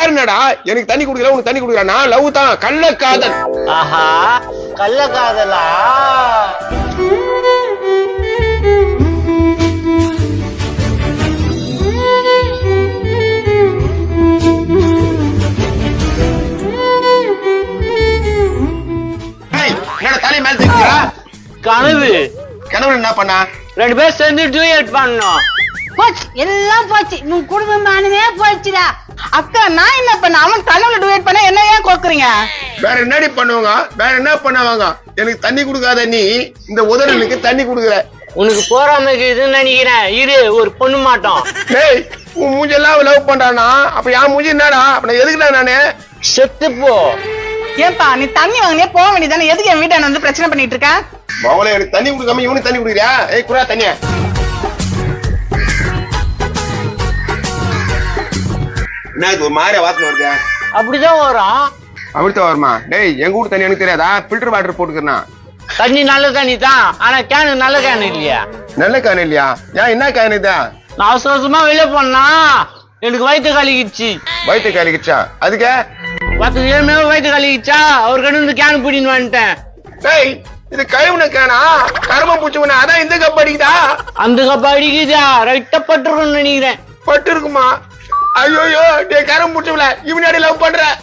பேர் என்னடா? எனக்கு தண்ணி குடுக்கல, உனக்கு தண்ணி குடுக்கல. நான் லவ் தான், கள்ளக்காதல். ஆஹா, கள்ளக்காதலா? என்னடா தலை மேல தூக்கிக்கிறா? கனவு. கனவுல என்ன பண்ணா? 2 பேர் சேர்ந்து டூயட் பண்ணோம். போச்சு, எல்லாம் போச்சு. உன் குடும்பமானமே போச்சுடா. அக்கா, நான் என்ன பண்ண? அவன் கனவுல டுவேட் பண்ண என்ன ஏன் கோக்குறீங்க? வேற என்னடி பண்ணுவாங்க? வேற என்ன பண்ணுவாங்க? எனக்கு தண்ணி குடுக்காத நீ இந்த உதறலுக்கு தண்ணி குடுக்குற. உனக்கு போறாம இதுன்னு நினைக்கிறேன். இரு, ஒரு பொண்ணு மாட்டோம். டேய், உன் மூஞ்செல்லாம் லவ் பண்றானா? அப்ப என் மூஞ்சி என்னடா? அப்ப நான் எதுக்குடா நானு? செத்து போ. ஏன்பா, நீ தண்ணி வாங்கினே போக வேண்டியதானே? எதுக்கு என் வீட்டான வந்து பிரச்சனை பண்ணிட்டு இருக்க? மவளே, எனக்கு தண்ணி குடுக்காம இவனுக்கு தண்ணி குடுக்குறியா? ஏய், குடா தண்ணிய. என்ன இது ஒரு மாதிரியா வாசனை வருது? அப்படிதான் வரும். அப்படித்தான் வருமா? டேய், எங்க வீட்டு தண்ணி எனக்கு தெரியாதா? ஃபில்டர் வாட்டர் போட்டுக்கிறேன். தண்ணி நல்ல தண்ணி தான், ஆனா கேனு நல்ல கேனு இல்லையா? நல்ல கேன் இல்லையா? ஏன் என்ன கேன் இது? நான் அவசர அவசரமா வெளியே போனா எனக்கு வயிற்று கலகிடுச்சு. வயிற்று கலக்கிச்சா? அதுக்கு 10 ஏழு வயிற்று கலகிச்சா அவர் கண்டு கேனு பிடின்னு வந்துட்டேன். டேய், இது கழுவுன கேனா? கரும பூச்சி அதான் இந்த கப் அடிக்குதா? அந்த கப்பா அடிக்குதா? ரைட்டா பட்டுருக்குன்னு நினைக்கிறேன். பட்டு இருக்குமா? ஐயோ, டே கரும்பு பூச்சி இவனாடி லவ் பண்ற.